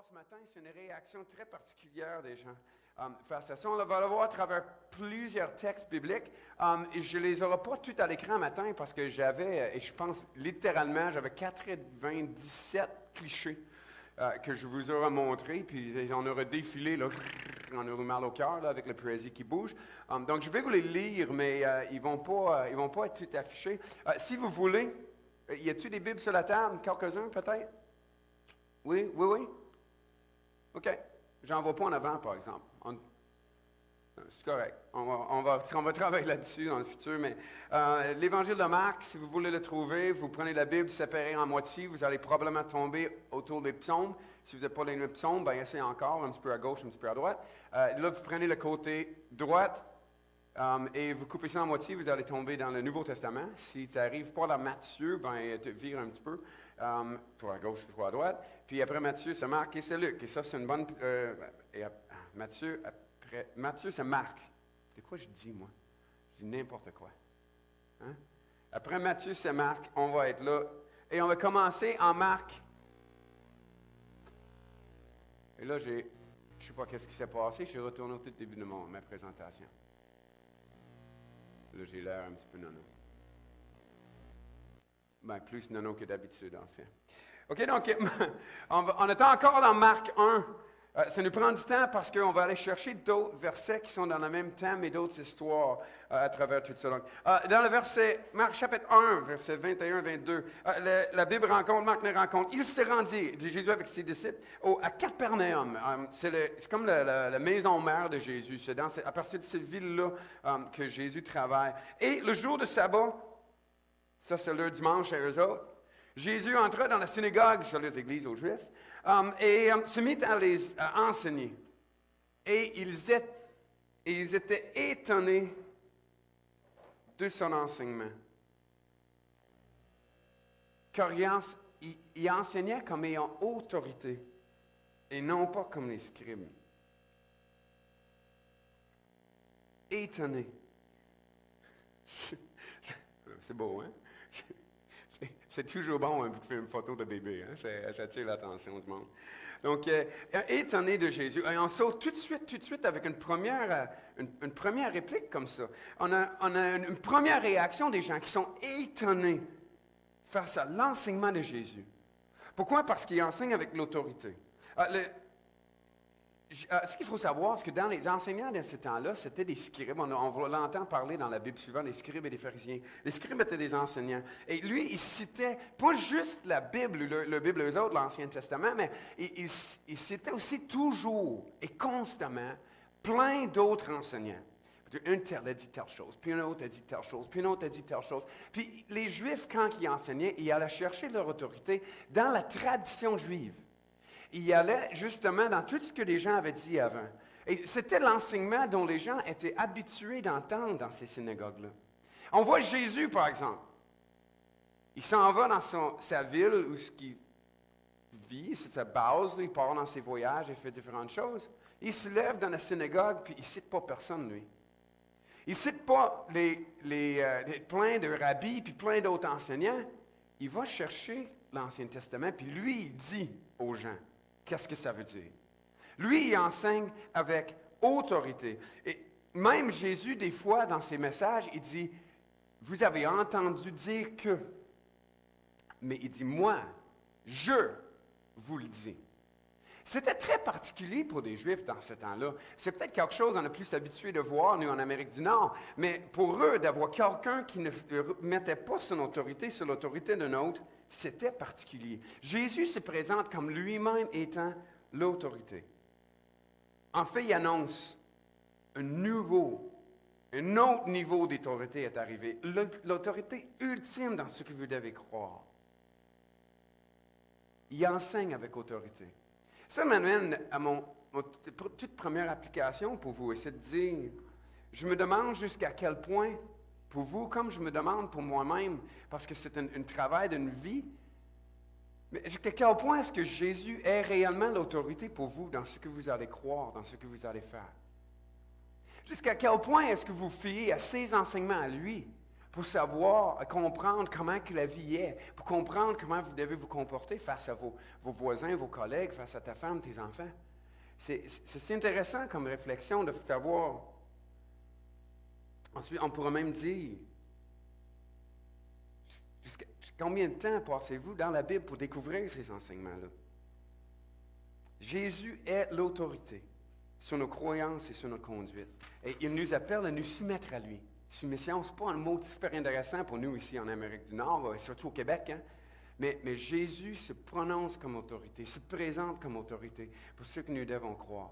voir ce matin, c'est une réaction très particulière des gens face à ça. On va le voir à travers plusieurs textes bibliques. Et je ne les aurai pas tous à l'écran matin parce que j'avais, et je pense littéralement, j'avais 97 clichés que je vous aurais montrés, puis on aurait défilé, là, on aurait mal au cœur là, avec le président qui bouge. Donc je vais vous les lire, mais ils vont pas être tout affichés. Si vous voulez, y a-t-il des Bibles sur la table? Quelques-uns peut-être? Oui? OK. J'en vois pas en avant, par exemple. C'est correct. On va travailler là-dessus dans le futur, mais l'Évangile de Marc, si vous voulez le trouver, vous prenez la Bible séparée en moitié, vous allez probablement tomber autour des psaumes. Si vous n'êtes pas dans les psaumes, ben essayez encore, un petit peu à gauche, un petit peu à droite. Là, vous prenez le côté droite et vous coupez ça en moitié, vous allez tomber dans le Nouveau Testament. Si tu n'arrives pas dans Matthieu, ben te vire un petit peu. Toi à gauche, toi à droite. Puis après Matthieu, c'est Marc et c'est Luc. Et ça, c'est une bonne... Matthieu, c'est Marc. De quoi je dis, moi? Je dis n'importe quoi. Hein? Après Matthieu, c'est Marc. On va être là. Et on va commencer en Marc. Et là, je ne sais pas qu'est-ce qui s'est passé. Je suis retourné au tout début de ma présentation. Là, j'ai l'air un petit peu nono. Ben, plus nono que d'habitude, en fait. OK, donc, on est encore dans Marc 1. Ça nous prend du temps parce qu'on va aller chercher d'autres versets qui sont dans le même thème et d'autres histoires à travers tout ça. Donc, dans le verset, Marc chapitre 1, verset 21-22, la Bible raconte, Marc nous raconte, il s'est rendu, Jésus avec ses disciples, à Capernaum. C'est comme la maison mère de Jésus. C'est à partir de cette ville-là que Jésus travaille. Et le jour de sabbat, ça c'est le dimanche à eux autres, Jésus entra dans la synagogue, sur les églises aux Juifs, et se mit à les enseigner. Et ils étaient étonnés de son enseignement. Car il enseignait comme ayant autorité, et non pas comme les scribes. Étonnés. C'est beau, hein? C'est toujours bon de faire une photo de bébé, hein? Ça attire l'attention du monde. Donc, étonné de Jésus. Et on saute tout de suite avec une première réplique comme ça. On a une première réaction des gens qui sont étonnés face à l'enseignement de Jésus. Pourquoi? Parce qu'il enseigne avec l'autorité. Ce qu'il faut savoir, c'est que dans les enseignants de ce temps-là, c'était des scribes. On l'entend parler dans la Bible souvent, des scribes et des pharisiens. Les scribes étaient des enseignants. Et lui, il citait pas juste la Bible, le Bible eux autres, l'Ancien Testament, mais il citait aussi toujours et constamment plein d'autres enseignants. Un tel a dit telle chose, puis un autre a dit telle chose, puis un autre a dit telle chose. Puis les Juifs, quand ils enseignaient, ils allaient chercher leur autorité dans la tradition juive. Il allait justement dans tout ce que les gens avaient dit avant. Et c'était l'enseignement dont les gens étaient habitués d'entendre dans ces synagogues-là. On voit Jésus, par exemple. Il s'en va dans sa ville où il vit, c'est sa base, il part dans ses voyages, il fait différentes choses. Il se lève dans la synagogue, puis il ne cite pas personne, lui. Il ne cite pas plein de rabbis, puis plein d'autres enseignants. Il va chercher l'Ancien Testament, puis lui, il dit aux gens, qu'est-ce que ça veut dire? Lui, il enseigne avec autorité. Et même Jésus, des fois, dans ses messages, il dit, vous avez entendu dire que. Mais il dit, moi, je vous le dis. C'était très particulier pour des Juifs dans ce temps-là. C'est peut-être quelque chose qu'on est plus habitué de voir, nous, en Amérique du Nord. Mais pour eux, d'avoir quelqu'un qui ne mettait pas son autorité sur l'autorité d'un autre, c'était particulier. Jésus se présente comme lui-même étant l'autorité. En fait, il annonce un autre niveau d'autorité est arrivé. L'autorité ultime dans ce que vous devez croire. Il enseigne avec autorité. Ça m'amène à mon toute première application pour vous, et c'est de dire, je me demande jusqu'à quel point, pour vous, comme je me demande pour moi-même, parce que c'est un travail d'une vie, mais jusqu'à quel point est-ce que Jésus est réellement l'autorité pour vous dans ce que vous allez croire, dans ce que vous allez faire? Jusqu'à quel point est-ce que vous fiez à ses enseignements à lui pour savoir, comprendre comment que la vie est, pour comprendre comment vous devez vous comporter face à vos voisins, vos collègues, face à ta femme, tes enfants. C'est intéressant comme réflexion de savoir. Ensuite, on pourrait même dire, jusqu'à combien de temps passez-vous dans la Bible pour découvrir ces enseignements-là? Jésus est l'autorité sur nos croyances et sur notre conduite. Et il nous appelle à nous soumettre à lui. Soumission, ce n'est pas un mot super intéressant pour nous ici en Amérique du Nord, et surtout au Québec, hein? Mais Jésus se prononce comme autorité, se présente comme autorité pour ceux que nous devons croire.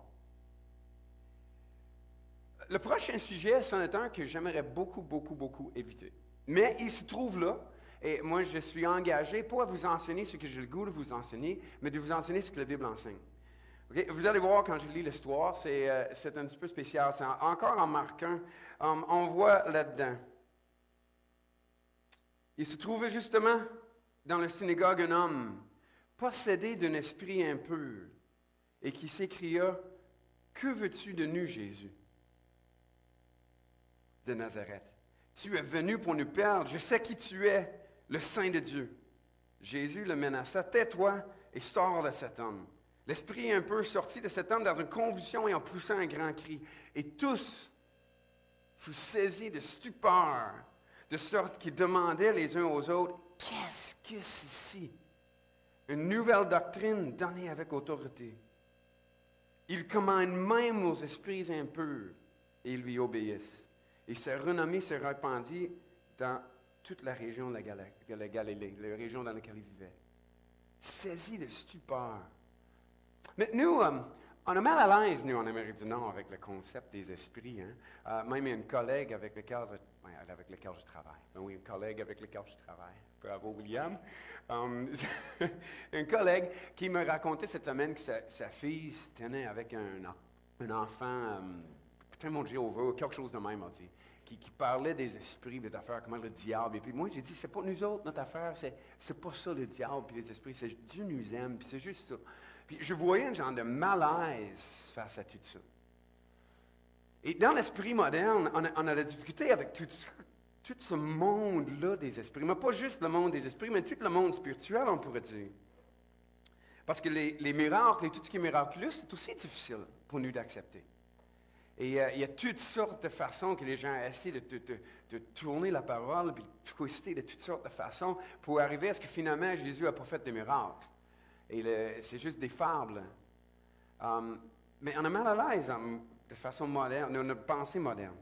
Le prochain sujet, c'en est un que j'aimerais beaucoup, beaucoup, beaucoup éviter. Mais il se trouve là, et moi je suis engagé pas à vous enseigner ce que j'ai le goût de vous enseigner, mais de vous enseigner ce que la Bible enseigne. Okay? Vous allez voir quand je lis l'histoire, c'est un petit peu spécial. C'est encore en Marc 1, on voit là-dedans. Il se trouvait justement dans la synagogue un homme possédé d'un esprit impur et qui s'écria, « Que veux-tu de nous, Jésus, de Nazareth? Tu es venu pour nous perdre. Je sais qui tu es, le Saint de Dieu. » Jésus le menaça, « Tais-toi et sors de cet homme. » L'esprit impur sortit de cet homme dans une convulsion et en poussant un grand cri. Et tous furent saisis de stupeur, de sorte qu'ils demandaient les uns aux autres, « Qu'est-ce que c'est ici? » Une nouvelle doctrine donnée avec autorité. Il commande même aux esprits impurs et ils lui obéissent. Et sa renommée se répandit dans toute la région de la Galilée, la région dans laquelle il vivait. Saisi de stupeur. Mais nous, on a mal à l'aise, nous, en Amérique du Nord, avec le concept des esprits. Hein? Même une collègue avec laquelle je travaille. Ben oui, une collègue avec laquelle je travaille. Bravo, William. Une collègue qui me racontait cette semaine que sa fille se tenait avec un enfant, peut-être mon Jéhovah, quelque chose de même, on dit, qui parlait des esprits, des affaires, comment le diable. Et puis moi, j'ai dit, c'est pas nous autres, notre affaire, c'est pas ça le diable puis les esprits, c'est Dieu nous aime, puis c'est juste ça. Puis je voyais un genre de malaise face à tout ça. Et dans l'esprit moderne, on a la difficulté avec tout ce monde-là des esprits. Mais pas juste le monde des esprits, mais tout le monde spirituel, on pourrait dire. Parce que les miracles et tout ce qui est miraculeux, c'est aussi difficile pour nous d'accepter. Et il y a toutes sortes de façons que les gens essaient de tourner la parole, puis de twister de toutes sortes de façons pour arriver à ce que finalement Jésus n'a pas fait de miracles. Et c'est juste des fables. Mais on a mal à l'aise de façon moderne, notre pensée moderne.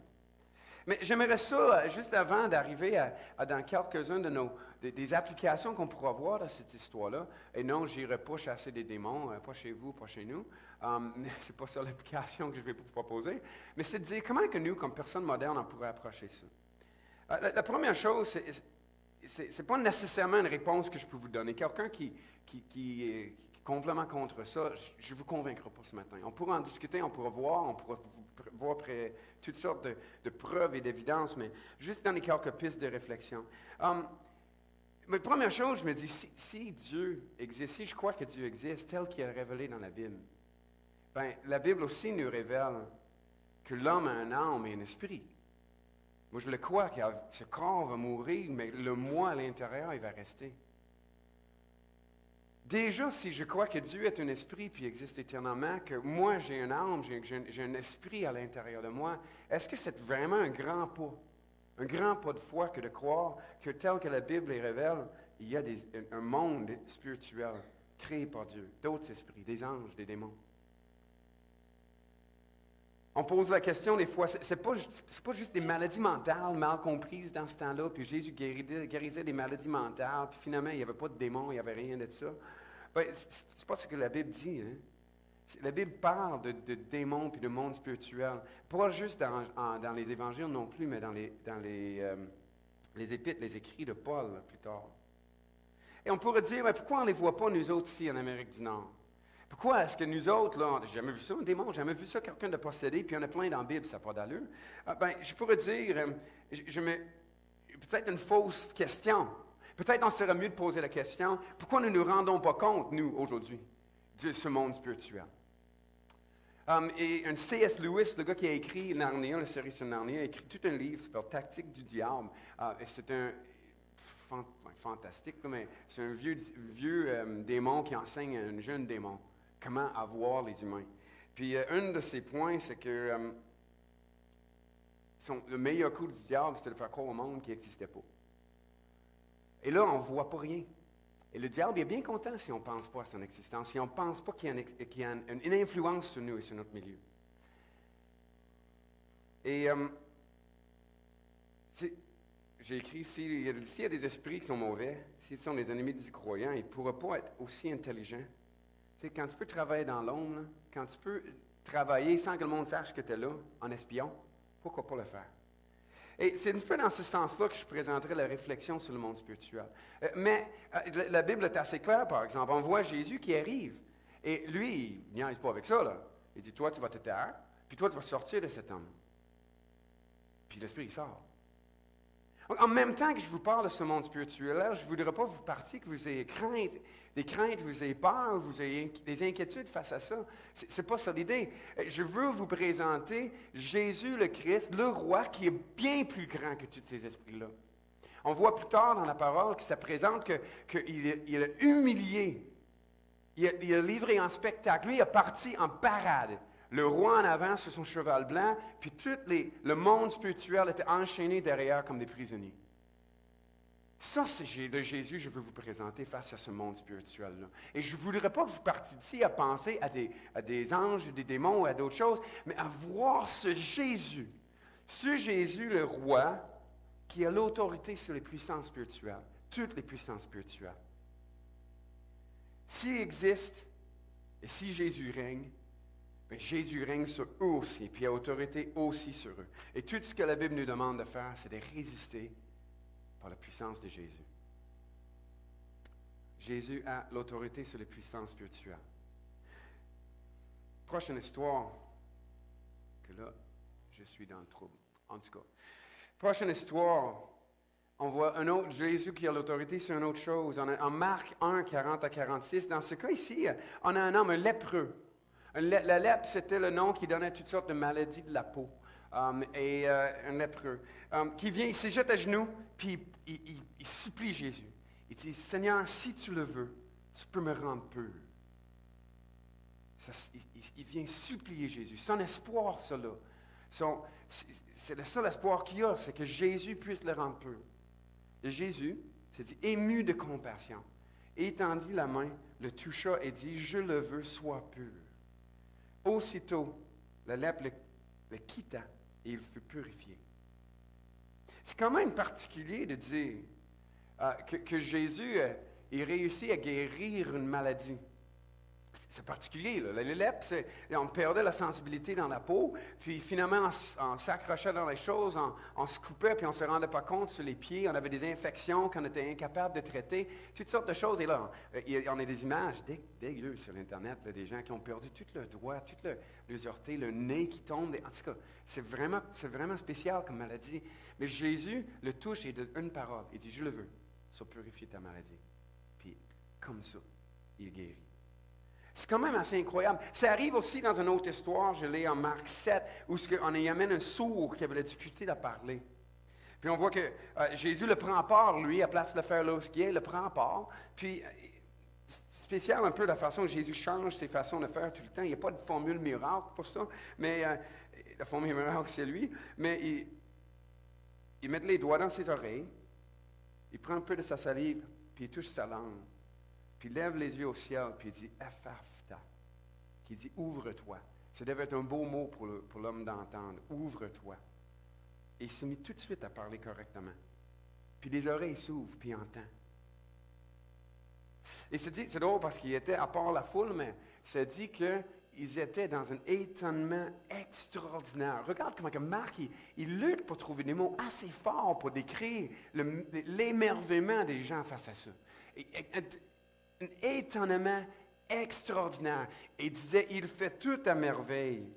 Mais j'aimerais ça, juste avant d'arriver dans quelques-unes des applications qu'on pourra voir dans cette histoire-là. Et non, je n'irai pas chasser des démons, pas chez vous, pas chez nous. Ce n'est pas ça l'application que je vais vous proposer. Mais c'est de dire comment que nous, comme personnes modernes, on pourrait approcher ça. La première chose, c'est pas nécessairement une réponse que je peux vous donner. Quelqu'un qui est complètement contre ça, je ne vous convaincrai pas ce matin. On pourra en discuter, on pourra voir toutes sortes de preuves et d'évidences, mais juste donner quelques pistes de réflexion. Mais première chose, je me dis, si Dieu existe, si je crois que Dieu existe, tel qu'il est révélé dans la Bible, bien, la Bible aussi nous révèle que l'homme a un âme et un esprit. Moi, je le crois, que ce corps va mourir, mais le moi à l'intérieur, il va rester. Déjà, si je crois que Dieu est un esprit puis existe éternellement, que moi j'ai une âme, j'ai un esprit à l'intérieur de moi, est-ce que c'est vraiment un grand pas de foi que de croire que tel que la Bible les révèle, il y a un monde spirituel créé par Dieu, d'autres esprits, des anges, des démons? On pose la question des fois, c'est pas juste des maladies mentales mal comprises dans ce temps-là, puis Jésus guérissait des maladies mentales, puis finalement il n'y avait pas de démons, il n'y avait rien de ça. Ben, c'est pas ce que la Bible dit. Hein? La Bible parle de démons puis de monde spirituel, pas juste dans les évangiles non plus, mais dans les épîtres, les écrits de Paul plus tard. Et on pourrait dire, mais pourquoi on ne les voit pas nous autres ici en Amérique du Nord? Pourquoi est-ce que nous autres, là, j'ai jamais vu ça, un démon, j'ai jamais vu ça, quelqu'un de possédé, puis il y en a plein dans la Bible, ça n'a pas d'allure. Je pourrais dire, peut-être une fausse question. Peut-être on serait mieux de poser la question, pourquoi ne nous rendons pas compte, nous, aujourd'hui, de ce monde spirituel? Et un C.S. Lewis, le gars qui a écrit Narnia, la série sur Narnia, a écrit tout un livre qui s'appelle Tactique du diable. Et c'est un fantastique, mais c'est un vieux démon qui enseigne à un jeune démon comment avoir les humains. Puis un de ses points, c'est que le meilleur coup du diable, c'était de faire croire au monde qui n'existait pas. Et là, on ne voit pas rien. Et le diable est bien content si on ne pense pas à son existence, si on ne pense pas qu'il y a une influence sur nous et sur notre milieu. Et j'ai écrit, s'il y a des esprits qui sont mauvais, s'ils sont des ennemis du croyant, ils ne pourraient pas être aussi intelligents. Tu sais, quand tu peux travailler dans l'ombre, quand tu peux travailler sans que le monde sache que tu es là, en espion, pourquoi pas le faire? Et c'est un peu dans ce sens-là que je présenterai la réflexion sur le monde spirituel. Mais la Bible est assez claire, par exemple. On voit Jésus qui arrive. Et lui, il niaise pas avec ça, là. Il dit, toi, tu vas te taire, puis toi, tu vas sortir de cet homme. Puis l'Esprit, il sort. En même temps que je vous parle de ce monde spirituel-là, je ne voudrais pas vous partir que vous ayez des craintes, vous ayez peur, vous ayez des inquiétudes face à ça. Ce n'est pas ça l'idée. Je veux vous présenter Jésus le Christ, le roi, qui est bien plus grand que tous ces esprits-là. On voit plus tard dans la parole que ça présente qu'il a humilié, il a livré en spectacle. Lui, il est parti en parade. Le roi en avant sur son cheval blanc, puis le monde spirituel était enchaîné derrière comme des prisonniers. Ça, c'est le Jésus que je veux vous présenter face à ce monde spirituel-là. Et je ne voudrais pas que vous partiez d'ici à penser à des anges, des démons ou à d'autres choses, mais à voir ce Jésus le roi, qui a l'autorité sur les puissances spirituelles, toutes les puissances spirituelles. S'il existe, et si Jésus règne, mais Jésus règne sur eux aussi, puis il a autorité aussi sur eux. Et tout ce que la Bible nous demande de faire, c'est de résister par la puissance de Jésus. Jésus a l'autorité sur les puissances spirituelles. Prochaine histoire, que là, je suis dans le trouble. En tout cas, prochaine histoire, on voit un autre Jésus qui a l'autorité sur une autre chose. En Marc 1, 40 à 46, dans ce cas ici, on a un homme, un lépreux. La lèpre, c'était le nom qui donnait toutes sortes de maladies de la peau. Un lépreux, qui vient, il se jette à genoux, puis il supplie Jésus. Il dit, Seigneur, si tu le veux, tu peux me rendre pur. Il vient supplier Jésus. Son espoir, ça là, c'est le seul espoir qu'il a, c'est que Jésus puisse le rendre pur. Et Jésus s'est dit, ému de compassion, étendit la main, le toucha et dit, je le veux, sois pur. Aussitôt, la lèpre le quitta et il fut purifié. C'est quand même particulier de dire que Jésus ait réussi à guérir une maladie. C'est particulier, là. Les lèpres, on perdait la sensibilité dans la peau, puis finalement, on s'accrochait dans les choses, on se coupait, puis on ne se rendait pas compte sur les pieds, on avait des infections qu'on était incapable de traiter, toutes sortes de choses. Et là, on a des images dégueu sur l'Internet, là, des gens qui ont perdu tout le doigt, tout les orteils, le nez qui tombe. En tout cas, c'est vraiment spécial comme maladie. Mais Jésus le touche et donne une parole. Il dit, je le veux, ça purifie ta maladie. Puis, comme ça, il guérit. C'est quand même assez incroyable. Ça arrive aussi dans une autre histoire, je l'ai en Marc 7, où on y amène un sourd qui avait la difficulté à parler. Puis on voit que Jésus le prend à part, lui, à place de faire là où il est, le prend à part. Puis, c'est spécial un peu la façon que Jésus change ses façons de faire tout le temps. Il n'y a pas de formule miracle pour ça, mais la formule miracle, c'est lui. Mais il met les doigts dans ses oreilles, il prend un peu de sa salive, puis il touche sa langue. Puis il lève les yeux au ciel, puis il dit « Ephaphatha », qui dit « Ouvre-toi ». Ça devait être un beau mot pour l'homme d'entendre. « Ouvre-toi ». Et il se mit tout de suite à parler correctement. Puis les oreilles s'ouvrent, puis il entend. Et c'est drôle parce qu'il était à part la foule, mais ça dit qu'ils étaient dans un étonnement extraordinaire. Regarde comment que Marc, il lutte pour trouver des mots assez forts pour décrire l'émerveillement des gens face à ça. Un étonnement extraordinaire. Et il disait, il fait tout à merveille.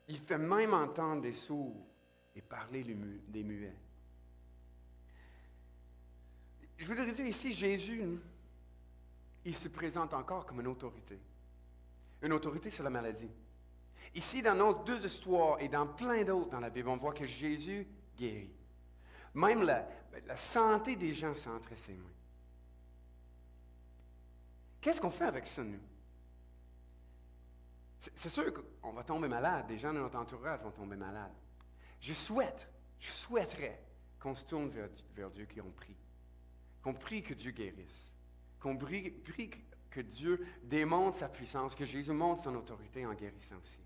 Il fait même entendre des sourds et parler des muets. Je voudrais dire ici, Jésus, il se présente encore comme une autorité. Une autorité sur la maladie. Ici, dans nos deux histoires et dans plein d'autres dans la Bible, on voit que Jésus guérit. Même la santé des gens c'est entre ses mains. Qu'est-ce qu'on fait avec ça, nous? C'est sûr qu'on va tomber malade. Des gens de notre entourage vont tomber malades. Je souhaiterais qu'on se tourne vers Dieu qui ont pris. Qu'on prie que Dieu guérisse. Qu'on prie que Dieu démontre sa puissance, que Jésus montre son autorité en guérissant aussi.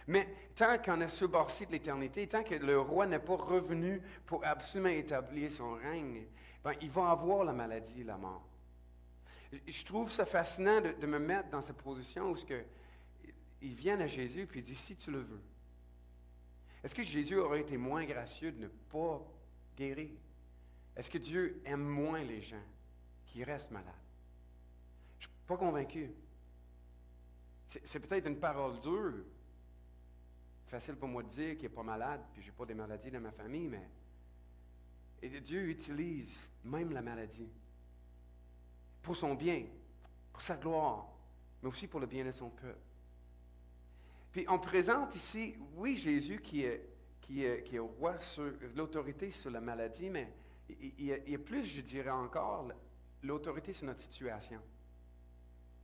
Mais tant qu'on est sur le bord-ci de l'éternité, tant que le roi n'est pas revenu pour absolument établir son règne, ben, il va avoir la maladie et la mort. Je trouve ça fascinant de me mettre dans cette position où ils viennent à Jésus et ils disent « si tu le veux ». Est-ce que Jésus aurait été moins gracieux de ne pas guérir? Est-ce que Dieu aime moins les gens qui restent malades? Je ne suis pas convaincu. C'est peut-être une parole dure. Facile pour moi de dire qu'il n'est pas malade, puis je n'ai pas des maladies dans ma famille, mais Dieu utilise même la maladie pour son bien, pour sa gloire, mais aussi pour le bien de son peuple. Puis on présente ici, oui, Jésus qui est roi sur l'autorité sur la maladie, mais il y a plus, je dirais encore, l'autorité sur notre situation.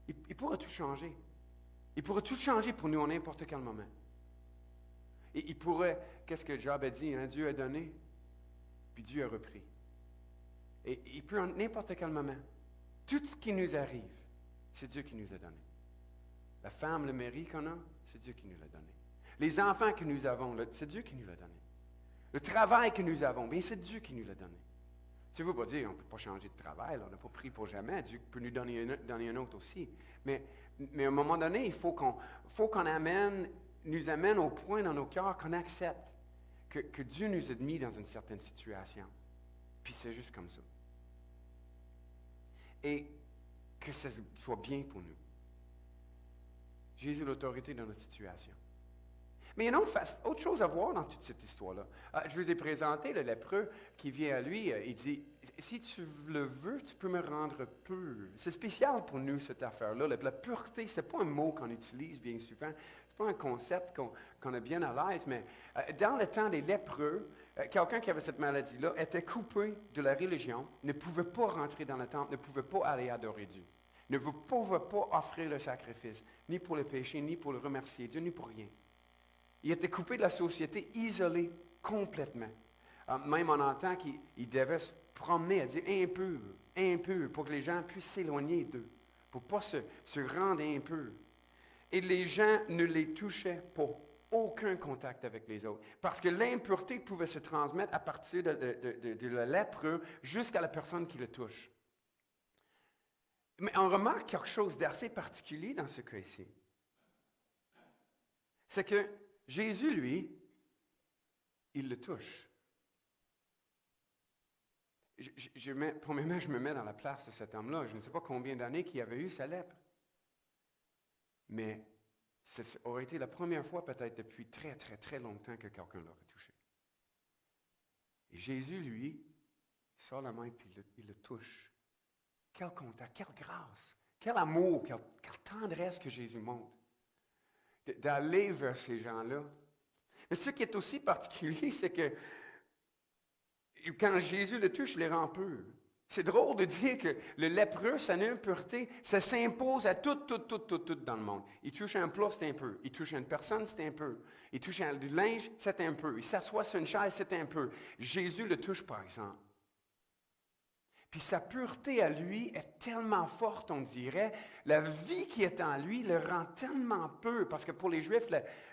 Il pourra tout changer. Il pourra tout changer pour nous en n'importe quel moment. Et il pourrait, qu'est-ce que Job a dit, hein? Dieu a donné, puis Dieu a repris. Et il peut en n'importe quel moment. Tout ce qui nous arrive, c'est Dieu qui nous a donné. La femme, le mari qu'on a, c'est Dieu qui nous l'a donné. Les enfants que nous avons, c'est Dieu qui nous l'a donné. Le travail que nous avons, bien c'est Dieu qui nous l'a donné. Ça ne veut pas dire qu'on ne peut pas changer de travail, là, on n'a pas pris pour jamais, Dieu peut nous donner un autre aussi. Mais à un moment donné, il faut qu'on nous amène au point dans nos cœurs qu'on accepte que Dieu nous a mis dans une certaine situation. Puis c'est juste comme ça. Et que ça soit bien pour nous. Jésus a l'autorité dans notre situation. Mais il y a une autre chose à voir dans toute cette histoire-là. Je vous ai présenté le lépreux qui vient à lui, il dit, « Si tu le veux, tu peux me rendre pur. » C'est spécial pour nous, cette affaire-là. La pureté, ce n'est pas un mot qu'on utilise bien souvent. Ce n'est pas un concept qu'on est bien à l'aise, mais dans le temps des lépreux, quelqu'un qui avait cette maladie-là était coupé de la religion, ne pouvait pas rentrer dans le temple, ne pouvait pas aller adorer Dieu. Ne pouvait pas offrir le sacrifice, ni pour le péché, ni pour le remercier Dieu, ni pour rien. Il était coupé de la société, isolé complètement. Même on entend qu'il devait se promener à dire impur, pour que les gens puissent s'éloigner d'eux, pour ne pas se rendre impurs. Et les gens ne les touchaient pas, aucun contact avec les autres, parce que l'impureté pouvait se transmettre à partir de la lépreux jusqu'à la personne qui le touche. Mais on remarque quelque chose d'assez particulier dans ce cas-ci. C'est que Jésus, lui, il le touche. Premièrement, je me mets dans la place de cet homme-là. Je ne sais pas combien d'années qu'il avait eu sa lèpre. Mais ça aurait été la première fois, peut-être depuis très, très, très longtemps, que quelqu'un l'aurait touché. Et Jésus, lui, sort la main et il le touche. Quel contact, quelle grâce, quel amour, quelle tendresse que Jésus montre. D'aller vers ces gens-là. Mais ce qui est aussi particulier, c'est que quand Jésus le touche, il les rend purs. C'est drôle de dire que le lépreux, sa impureté, ça s'impose à tout dans le monde. Il touche un plat, c'est impur. Il touche une personne, c'est impur. Il touche du linge, c'est impur. Il s'assoit sur une chaise, c'est impur. Jésus le touche, par exemple. Puis sa pureté à lui est tellement forte, on dirait. La vie qui est en lui le rend tellement pur. Parce que pour les Juifs,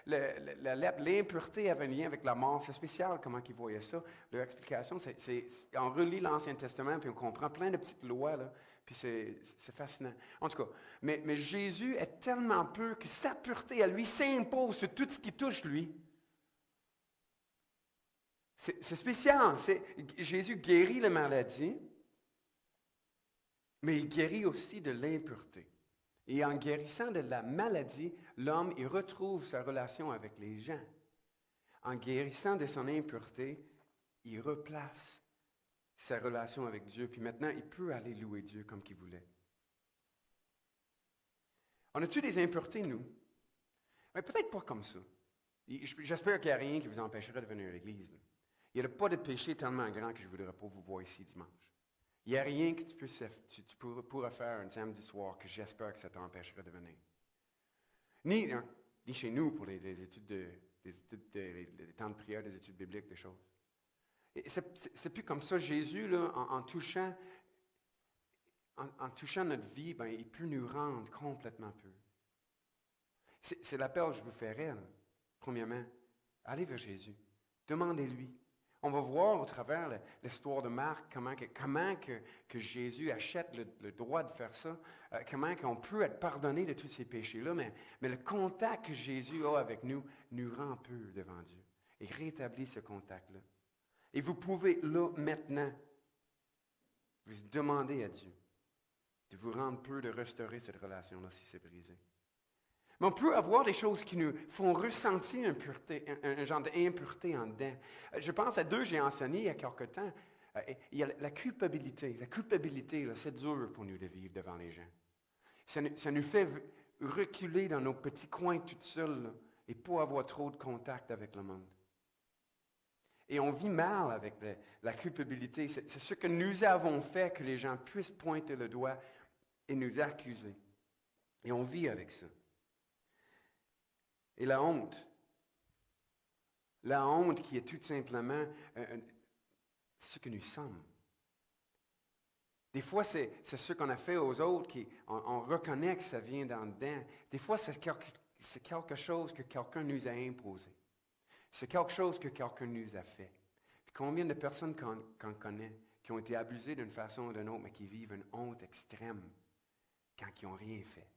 l'impureté avait un lien avec la mort. C'est spécial comment ils voyaient ça. Leur explication, on relit l'Ancien Testament, puis on comprend plein de petites lois, là, puis c'est fascinant. En tout cas, mais Jésus est tellement pur que sa pureté à lui s'impose sur tout ce qui touche lui. C'est spécial. Jésus guérit la maladie. Mais il guérit aussi de l'impureté. Et en guérissant de la maladie, l'homme, il retrouve sa relation avec les gens. En guérissant de son impureté, il replace sa relation avec Dieu. Puis maintenant, il peut aller louer Dieu comme qu'il voulait. On a-tu des impuretés, nous? Mais peut-être pas comme ça. J'espère qu'il n'y a rien qui vous empêcherait de venir à l'Église. Là. Il n'y a pas de péché tellement grand que je ne voudrais pas vous voir ici dimanche. Il n'y a rien que tu pourrais faire un samedi soir que j'espère que ça t'empêcherait de venir. Ni chez nous pour les études les temps de prière, des études bibliques, des choses. C'est plus comme ça. Jésus, là, en touchant notre vie, ben, il peut nous rendre complètement purs. C'est l'appel que je vous ferai, là. Premièrement. Allez vers Jésus. Demandez-lui. On va voir au travers l'histoire de Marc comment que Jésus achète le droit de faire ça, comment qu'on peut être pardonné de tous ces péchés-là, mais le contact que Jésus a avec nous rend purs devant Dieu. Et rétablit ce contact-là. Et vous pouvez, là, maintenant, vous demander à Dieu de vous rendre pur, de restaurer cette relation-là si c'est brisé. Mais on peut avoir des choses qui nous font ressentir un genre d'impureté en dedans. Je pense à deux, j'ai enseigné il y a quelque temps. Il y a la culpabilité. La culpabilité, là, c'est dur pour nous de vivre devant les gens. Ça nous fait reculer dans nos petits coins tout seuls là, et pas avoir trop de contact avec le monde. Et on vit mal avec la culpabilité. C'est ce que nous avons fait que les gens puissent pointer le doigt et nous accuser. Et on vit avec ça. Et la honte qui est tout simplement ce que nous sommes. Des fois, c'est ce qu'on a fait aux autres, on reconnaît que ça vient d'en dedans. Des fois, c'est quelque chose que quelqu'un nous a imposé. C'est quelque chose que quelqu'un nous a fait. Puis combien de personnes qu'on connaît qui ont été abusées d'une façon ou d'une autre, mais qui vivent une honte extrême quand ils n'ont rien fait.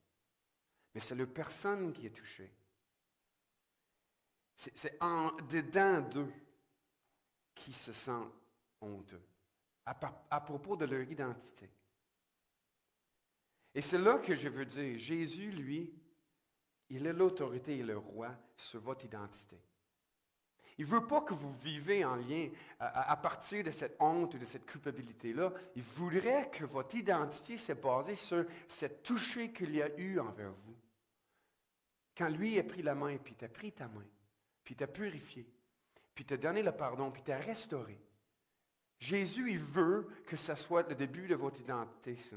Mais c'est la personne qui est touchée. C'est en dedans d'eux qui se sentent honteux à propos de leur identité. Et c'est là que je veux dire, Jésus, lui, il est l'autorité et le roi sur votre identité. Il ne veut pas que vous vivez en lien à partir de cette honte ou de cette culpabilité-là. Il voudrait que votre identité soit basée sur cette toucher qu'il y a eu envers vous. Quand lui a pris la main, puis il a pris ta main, puis il t'a purifié, puis il t'a donné le pardon, puis il t'a restauré. Jésus, il veut que ça soit le début de votre identité, ça.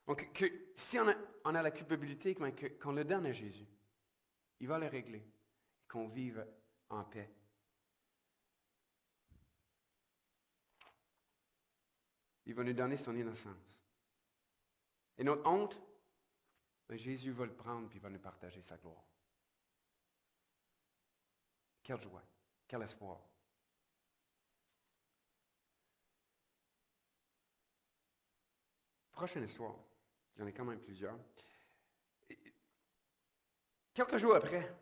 Donc, si on a la culpabilité, qu'on le donne à Jésus, il va le régler, qu'on vive en paix. Il va nous donner son innocence. Et notre honte, ben Jésus va le prendre, puis il va nous partager sa gloire. Quelle joie, quel espoir. Prochaine histoire. J'en ai quand même plusieurs. Quelques jours après,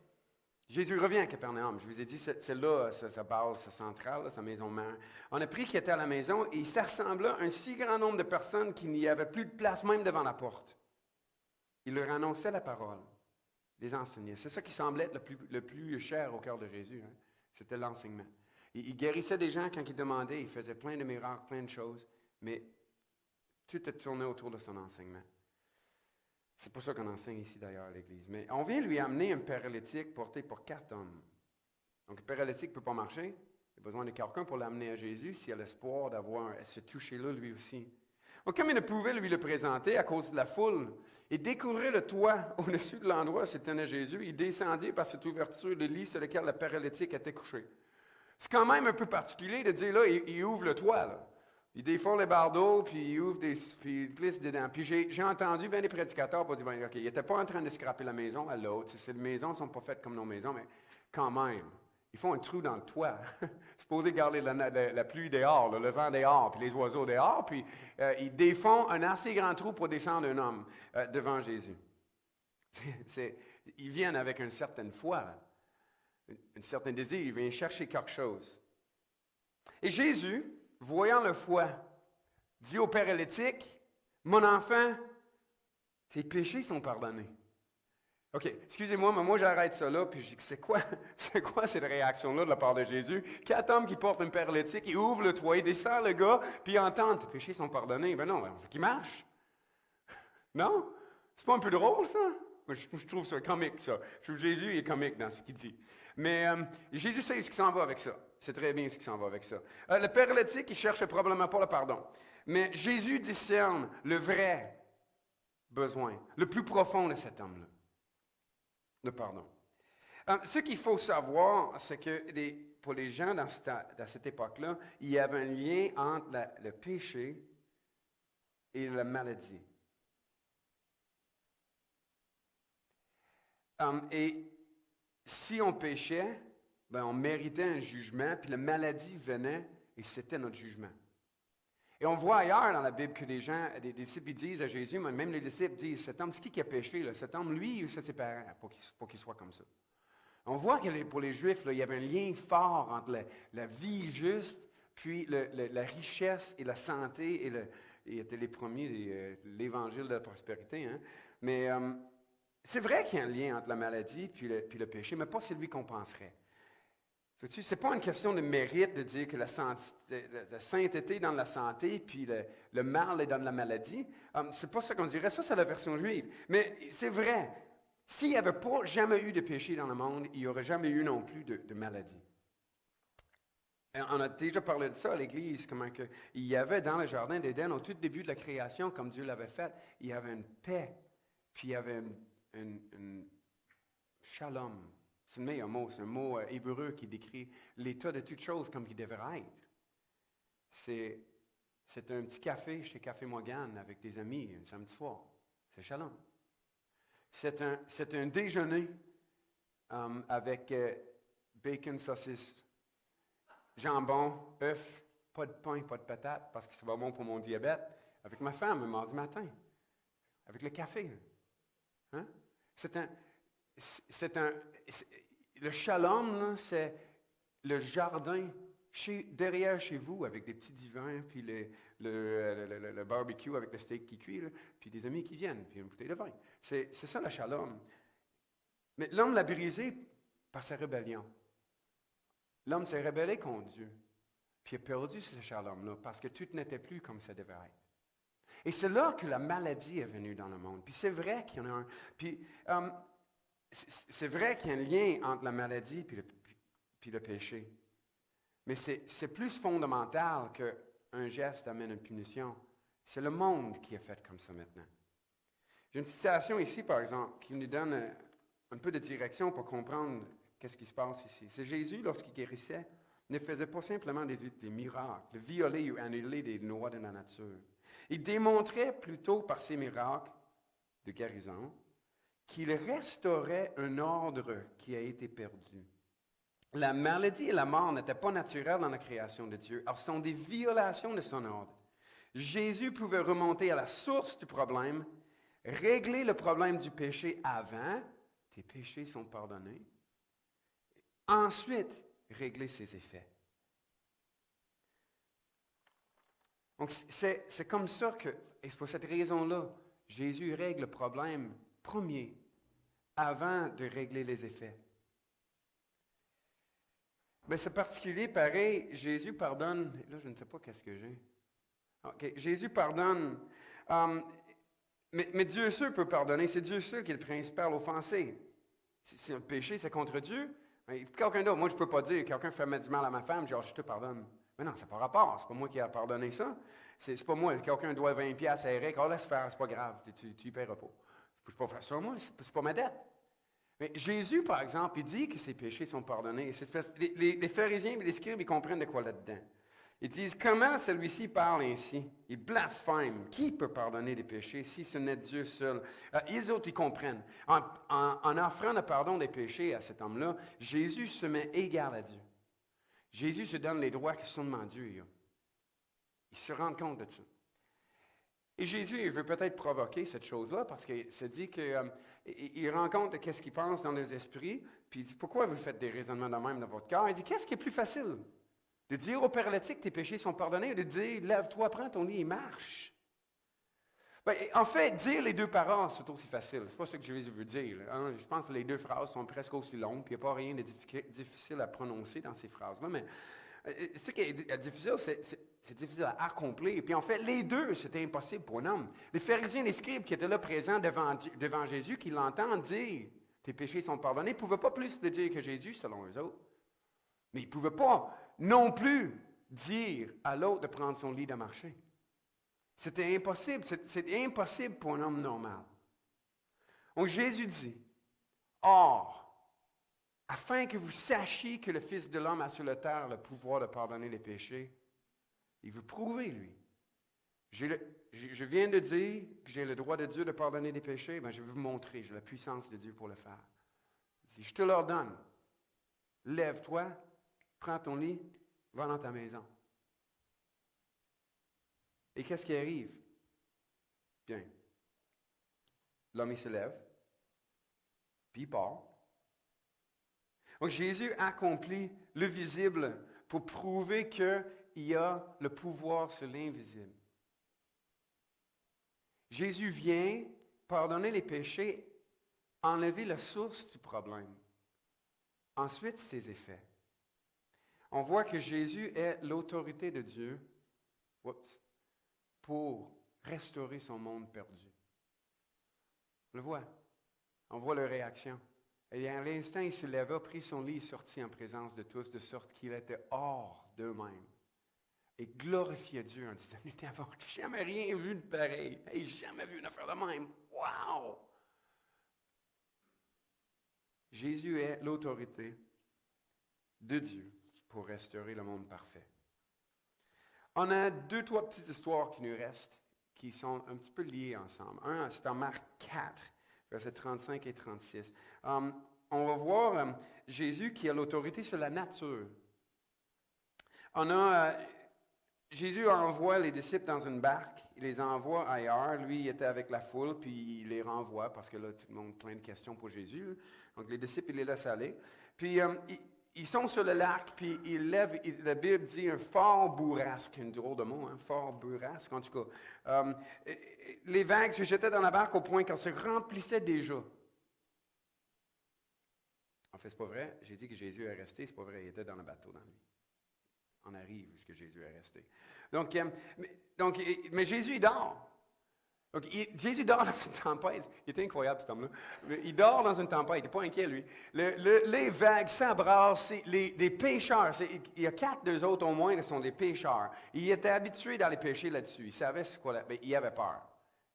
Jésus revient à Capernaum. Je vous ai dit, celle-là, sa base, sa centrale, sa maison mère. On a pris qu'il était à la maison et ça ressemblait à un si grand nombre de personnes qu'il n'y avait plus de place même devant la porte. Il leur annonçait la parole, les enseignait. C'est ça qui semblait être le plus cher au cœur de Jésus. Hein? C'était l'enseignement. Il guérissait des gens quand ils demandaient, il faisait plein de miracles, plein de choses, mais tout est tourné autour de son enseignement. C'est pour ça qu'on enseigne ici d'ailleurs à l'Église. Mais on vient lui amener un paralytique porté par 4 hommes. Donc le paralytique ne peut pas marcher. Il a besoin de quelqu'un pour l'amener à Jésus s'il a l'espoir d'avoir ce toucher-là lui aussi. Donc comme il ne pouvait lui le présenter à cause de la foule, il découvrait le toit au-dessus de l'endroit où se tenait Jésus. Il descendit par cette ouverture le lit sur lequel le paralytique était couché. C'est quand même un peu particulier de dire là, il ouvre le toit là. Il défend les bardeaux, puis il ouvre puis il glisse dedans. Puis j'ai entendu bien des prédicateurs pour dire, ben, OK, il n'était pas en train de scraper la maison à l'autre. Ces maisons ne sont pas faites comme nos maisons, mais quand même, ils font un trou dans le toit. Supposé garder la pluie dehors, le vent dehors, puis les oiseaux dehors, puis ils défont un assez grand trou pour descendre un homme devant Jésus. Ils viennent avec une certaine foi, un certain désir, ils viennent chercher quelque chose. Et Jésus, voyant le foi, dit au paralytique, « Mon enfant, tes péchés sont pardonnés. » OK, excusez-moi, mais moi j'arrête ça là, puis je dis, c'est quoi cette réaction-là de la part de Jésus? 4 hommes qui portent un paralytique, ils ouvrent le toit, ils descendent le gars, puis ils entendent, « Tes péchés sont pardonnés. » Ben non, il faut qu'il marche. Non? C'est pas un peu drôle, ça? Moi, je trouve ça comique, ça. Je trouve que Jésus il est comique dans ce qu'il dit. Mais Jésus sait ce qui s'en va avec ça. C'est très bien ce qui s'en va avec ça. Le paralytique, il cherche probablement pas le pardon. Mais Jésus discerne le vrai besoin, le plus profond de cet homme-là. Le pardon. Ce qu'il faut savoir, c'est que pour les gens dans cette époque-là, il y avait un lien entre le péché et la maladie. Et si on péchait, ben on méritait un jugement, puis la maladie venait et c'était notre jugement. Et on voit ailleurs dans la Bible que des disciples ils disent à Jésus, même les disciples disent, cet homme, c'est qui a péché, là? Cet homme, lui, ou c'est ses parents, pour qu'il soit comme ça. On voit que pour les Juifs, là, il y avait un lien fort entre la vie juste, puis la richesse et la santé, ils étaient les premiers de l'évangile de la prospérité. Hein? Mais c'est vrai qu'il y a un lien entre la maladie puis le péché, mais pas celui qu'on penserait. Ce n'est pas une question de mérite de dire que la sainteté donne la santé, puis le mal est dans la maladie. C'est pas ça qu'on dirait. Ça, c'est la version juive. Mais c'est vrai. S'il n'y avait pas jamais eu de péché dans le monde, il n'y aurait jamais eu non plus de maladie. Et on a déjà parlé de ça à l'Église, comment il y avait dans le jardin d'Éden, au tout début de la création, comme Dieu l'avait fait, il y avait une paix, puis il y avait une shalom. C'est le meilleur mot, c'est un mot hébreu qui décrit l'état de toutes choses comme il devrait être. C'est un petit café chez Café Morgan avec des amis un samedi soir. C'est shalom. C'est un déjeuner avec bacon, saucisse, jambon, œufs, pas de pain, pas de patates, parce que c'est pas bon pour mon diabète, avec ma femme un mardi matin, avec le café. Hein? Le shalom, là, c'est le jardin derrière chez vous, avec des petits divans, puis le barbecue avec le steak qui cuit, là, puis des amis qui viennent, puis une bouteille de vin. C'est ça le shalom. Mais l'homme l'a brisé par sa rébellion. L'homme s'est rebellé contre Dieu, puis il a perdu ce shalom-là, parce que tout n'était plus comme ça devait être. Et c'est là que la maladie est venue dans le monde. Puis c'est vrai qu'il y en a un. Puis c'est vrai qu'il y a un lien entre la maladie puis le péché. Mais c'est plus fondamental qu'un geste amène une punition. C'est le monde qui est fait comme ça maintenant. J'ai une citation ici, par exemple, qui nous donne un peu de direction pour comprendre qu'est-ce qui se passe ici. C'est Jésus, lorsqu'il guérissait, ne faisait pas simplement des miracles, violer ou annuler des lois de la nature. Il démontrait plutôt par ses miracles de guérison qu'il restaurait un ordre qui a été perdu. La maladie et la mort n'étaient pas naturelles dans la création de Dieu, elles sont des violations de son ordre. Jésus pouvait remonter à la source du problème, régler le problème du péché avant, tes péchés sont pardonnés, ensuite régler ses effets. Donc c'est comme ça que, et c'est pour cette raison-là, Jésus règle le problème premier avant de régler les effets. Mais c'est particulier, pareil, Jésus pardonne, là je ne sais pas qu'est-ce que j'ai. Okay, Jésus pardonne, mais Dieu seul peut pardonner, c'est Dieu seul qui est le principal offensé. Si un péché, c'est contre Dieu, quelqu'un d'autre, moi je ne peux pas dire, quelqu'un fait du mal à ma femme, genre je te pardonne. Mais non, ça n'a pas rapport, c'est pas moi qui ai pardonné ça. C'est pas moi, quelqu'un doit 20 piastres à Eric, laisse faire, c'est pas grave, tu ne paieras pas. Je ne peux pas faire ça moi, c'est pas ma dette. Mais Jésus, par exemple, il dit que ses péchés sont pardonnés. Les pharisiens et les scribes, ils comprennent de quoi là-dedans. Ils disent, comment celui-ci parle ainsi? Il blasphème. Qui peut pardonner les péchés si ce n'est Dieu seul? Les autres, ils comprennent. En offrant le pardon des péchés à cet homme-là, Jésus se met égal à Dieu. Jésus se donne les droits que seulement Dieu a. Il se rend compte de ça. Et Jésus, il veut peut-être provoquer cette chose-là parce qu'il se dit qu'il rend compte de ce qu'il pense dans les esprits, puis il dit, pourquoi vous faites des raisonnements de même dans votre cœur? Il dit, qu'est-ce qui est plus facile? De dire au paralytique, tes péchés sont pardonnés, ou de dire, lève-toi, prends ton lit et marche? Ben, en fait, dire les deux paroles, c'est aussi facile. C'est pas ce que Jésus veut dire. Hein? Je pense que les deux phrases sont presque aussi longues, puis il n'y a pas rien de difficile à prononcer dans ces phrases-là, mais Ce qui est difficile, c'est difficile à accomplir. Puis en fait, les deux, c'était impossible pour un homme. Les pharisiens et les scribes qui étaient là présents devant Jésus, qui l'entendent dire, tes péchés sont pardonnés, ne pouvaient pas plus le dire que Jésus, selon eux autres. Mais ils ne pouvaient pas non plus dire à l'autre de prendre son lit de marcher. C'était impossible. C'est impossible pour un homme normal. Donc Jésus dit, or, afin que vous sachiez que le Fils de l'homme a sur la terre le pouvoir de pardonner les péchés, il veut prouver, lui. Je viens de dire que j'ai le droit de Dieu de pardonner les péchés, bien, je vais vous montrer, j'ai la puissance de Dieu pour le faire. Si je te l'ordonne, lève-toi, prends ton lit, va dans ta maison. Et qu'est-ce qui arrive? Bien, l'homme il se lève, puis il part. Donc Jésus accomplit le visible pour prouver qu'il y a le pouvoir sur l'invisible. Jésus vient pardonner les péchés, enlever la source du problème. Ensuite, ses effets. On voit que Jésus est l'autorité de Dieu pour restaurer son monde perdu. On le voit. On voit leur réaction. Et à l'instant, il se leva, prit son lit et sortit en présence de tous, de sorte qu'il était hors d'eux-mêmes. Et glorifiait Dieu en disant, nous n'avons jamais rien vu de pareil. Hey, jamais vu une affaire de même. Wow! Jésus est l'autorité de Dieu pour restaurer le monde parfait. On a 2-3 petites histoires qui nous restent, qui sont un petit peu liées ensemble. Un, c'est en Marc 4, versets 35 et 36. On va voir Jésus qui a l'autorité sur la nature. Jésus envoie les disciples dans une barque, il les envoie ailleurs. Lui, il était avec la foule, puis il les renvoie parce que là, tout le monde a plein de questions pour Jésus. Donc, les disciples, il les laisse aller. Puis, ils sont sur le lac, puis ils lèvent, la Bible dit un fort bourrasque, un drôle de mot, hein, fort bourrasque, en tout cas. Les vagues se jetaient dans la barque au point qu'elle se remplissait déjà. En fait, c'est pas vrai. J'ai dit que Jésus est resté, c'est pas vrai, il était dans le bateau dans la nuit. On arrive où Jésus est resté. Mais Jésus, il dort. Donc, Jésus dort dans une tempête. Il était incroyable, cet homme-là. Il dort dans une tempête. Il n'est pas inquiet, lui. Les vagues s'abrassent. Les pêcheurs, il y a 4 d'eux autres au moins qui sont des pêcheurs. Il était habitué d'aller pêcher là-dessus. Il savait ce quoi. Mais il avait peur.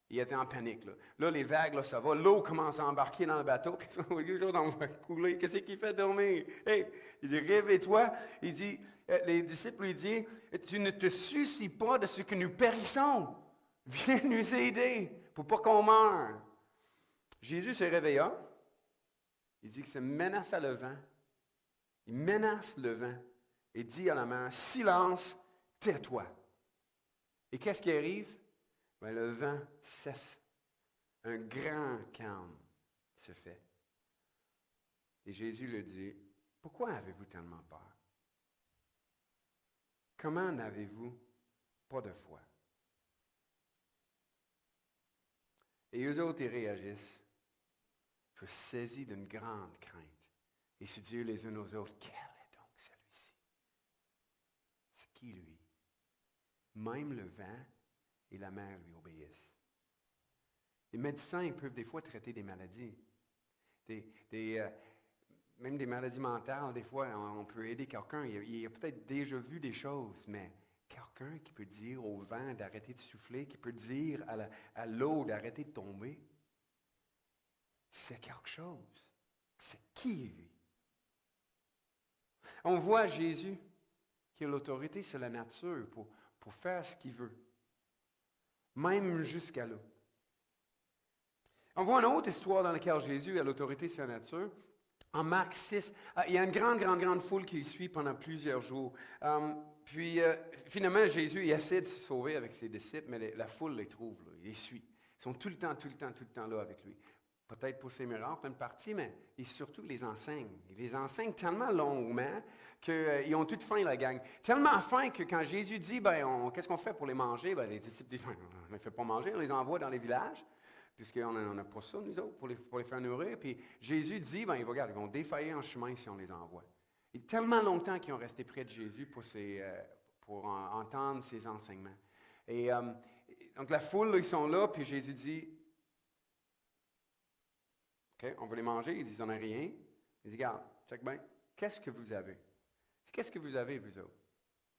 Il était en panique. Là les vagues, là, ça va. L'eau commence à embarquer dans le bateau. Puis les autres, on va couler. Qu'est-ce qu'il fait dormir? Hey, il dit, réveille-toi. Il dit, les disciples lui disent, tu ne te soucies pas de ce que nous périssons. Viens nous aider pour pas qu'on meure. Jésus se réveilla. Il dit que ça menaça le vent. Il menace le vent et dit à la mer, silence, tais-toi. Et qu'est-ce qui arrive? Bien, le vent cesse. Un grand calme se fait. Et Jésus le dit, pourquoi avez-vous tellement peur? Comment n'avez-vous pas de foi? Et eux autres, ils réagissent, furent saisis d'une grande crainte. Et se dirent les uns aux autres, quel est donc celui-ci? C'est qui lui? Même le vent et la mer lui obéissent. Les médecins, ils peuvent des fois traiter des maladies. Même des maladies mentales, des fois, on peut aider quelqu'un. Il a peut-être déjà vu des choses, mais quelqu'un qui peut dire au vent d'arrêter de souffler, qui peut dire à l'eau d'arrêter de tomber, c'est quelque chose. C'est qui, lui? On voit Jésus qui a l'autorité sur la nature pour faire ce qu'il veut, même jusqu'à là. On voit une autre histoire dans laquelle Jésus a l'autorité sur la nature. En Marc 6, il y a une grande foule qui le suit pendant plusieurs jours. Finalement, Jésus il essaie de se sauver avec ses disciples, mais la foule les trouve, là, il les suit. Ils sont tout le temps là avec lui. Peut-être pour ses miracles, une partie, mais surtout, il les enseigne. Il les enseigne tellement longuement qu'ils ont toute faim, la gang. Tellement faim que quand Jésus dit, qu'est-ce qu'on fait pour les manger? Les disciples disent, on ne les fait pas manger, on les envoie dans les villages. Puisqu'on n'a pas ça, nous autres, pour les faire nourrir. Puis Jésus dit, regarde, ils vont défaillir en chemin si on les envoie. Il y a tellement longtemps qu'ils ont resté près de Jésus pour entendre ses enseignements. Et donc la foule, là, ils sont là, puis Jésus dit, OK, on va les manger. Ils disent, on n'a rien. Il dit, regarde, check bien, qu'est-ce que vous avez? Qu'est-ce que vous avez, vous autres?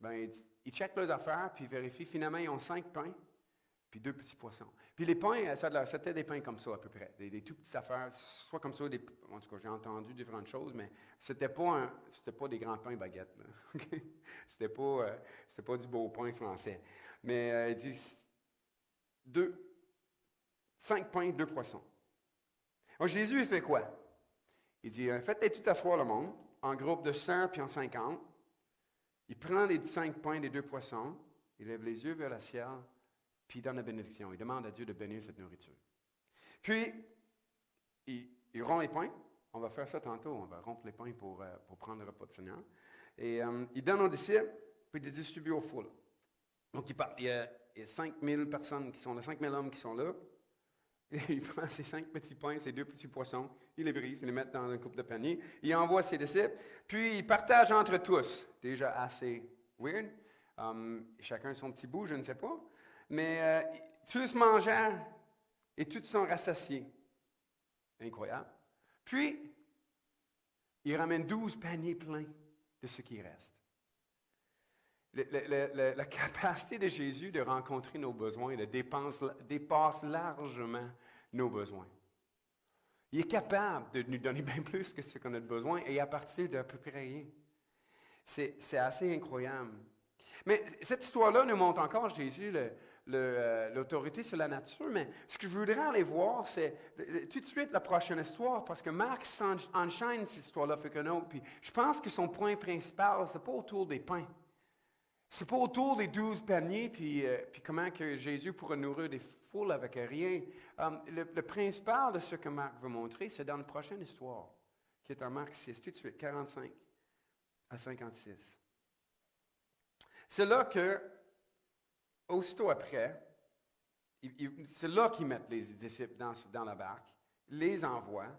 Ben, ils checkent leurs affaires, puis ils vérifient. Finalement, ils ont 5 pains, puis 2 petits poissons. Puis les pains, c'était des pains comme ça, à peu près. Des tout petites affaires, soit comme ça, en tout cas, j'ai entendu différentes choses, mais c'était pas des grands pains baguettes. Là. Okay? C'était pas du beau pain français. Mais ils disent 5 pains, 2 poissons. Alors, Jésus, il fait quoi? Il dit, faites-les tout asseoir le monde, en groupe de 100 puis en 50. Il prend les 5 pains et les 2 poissons, il lève les yeux vers le ciel, puis il donne la bénédiction. Il demande à Dieu de bénir cette nourriture. Puis, il rompt les pains. On va faire ça tantôt. On va rompre les pains pour prendre le repas du Seigneur. Et il donne aux disciples, puis il les distribue aux foules. Donc, il y a 5000 personnes qui sont là, 5000 hommes qui sont là. Et il prend ces 5 petits pains, ces 2 petits poissons, il les brise, il les met dans une coupe de panier, il envoie ses disciples, puis il partage entre tous. Déjà assez weird. Chacun son petit bout, je ne sais pas. Mais tous mangèrent et tous sont rassasiés. Incroyable. Puis, il ramène 12 paniers pleins de ce qui reste. La capacité de Jésus de rencontrer nos besoins dépasse largement nos besoins. Il est capable de nous donner bien plus que ce qu'on a de besoin et à partir d'à peu près rien. C'est assez incroyable. Mais cette histoire-là nous montre encore Jésus l'autorité sur la nature, mais ce que je voudrais aller voir, c'est tout de suite la prochaine histoire, parce que Marc enchaîne cette histoire-là avec un autre, puis je pense que son point principal, c'est pas autour des pains. C'est pas autour des 12 paniers, puis comment que Jésus pourrait nourrir des foules avec rien. Le principal de ce que Marc veut montrer, c'est dans la prochaine histoire, qui est en Marc 6, tout de suite, 45 à 56. C'est là que, aussitôt après, c'est là qu'ils mettent les disciples dans la barque, les envoient.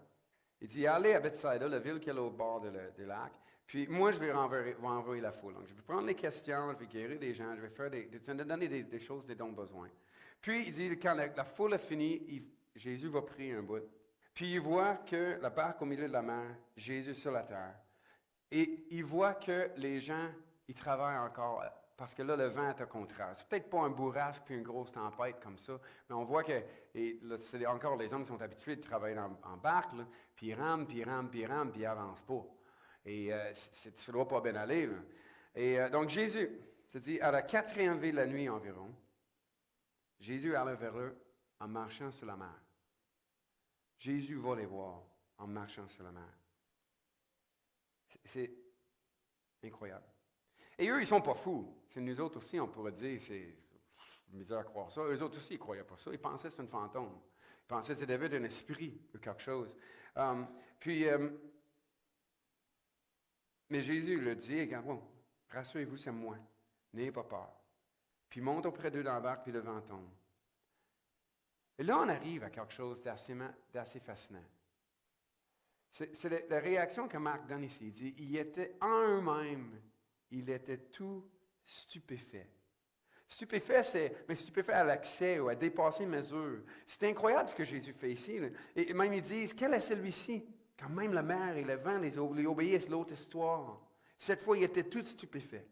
Il dit, allez à Bethsaïda, la ville qui est au bord du lac. Puis moi, je vais envoyer la foule. Donc, je vais prendre les questions, je vais guérir des gens, je vais donner des choses dont ils ont besoin. Puis, il dit, quand la foule a fini, Jésus va prier un bout. Puis, il voit que la barque au milieu de la mer, Jésus sur la terre. Et il voit que les gens, ils travaillent encore, parce que là, le vent est au contraire. C'est peut-être pas un bourrasque puis une grosse tempête comme ça, mais on voit que c'est encore les hommes qui sont habitués de travailler en barque, là, puis ils rament, puis ils rament, puis ils rament, puis ils n'avancent pas. Et ça ne doit pas bien aller. Là. Et donc Jésus, c'est-à-dire à la 4e ville la nuit environ, Jésus allait vers eux en marchant sur la mer. Jésus va les voir en marchant sur la mer. C'est incroyable. Et eux, ils ne sont pas fous. C'est nous autres aussi, on pourrait dire, c'est bizarre à croire ça. Eux autres aussi, ils ne croyaient pas ça. Ils pensaient que c'était un fantôme. Ils pensaient que c'était un esprit ou quelque chose. Mais Jésus leur dit, regarde, bon, rassurez-vous, c'est moi. N'ayez pas peur. Puis il monte auprès d'eux dans la barque, puis le vent tombe. Et là, on arrive à quelque chose d'assez fascinant. C'est la réaction que Marc donne ici. Il dit, il était en eux-mêmes, il était tout stupéfait. Stupéfait, mais stupéfait à l'accès ou à dépasser mesure. C'est incroyable ce que Jésus fait ici. Là. Et même ils disent, quel est celui-ci? Quand même la mer et le vent les obéissent, l'autre histoire. Cette fois, il était tout stupéfait.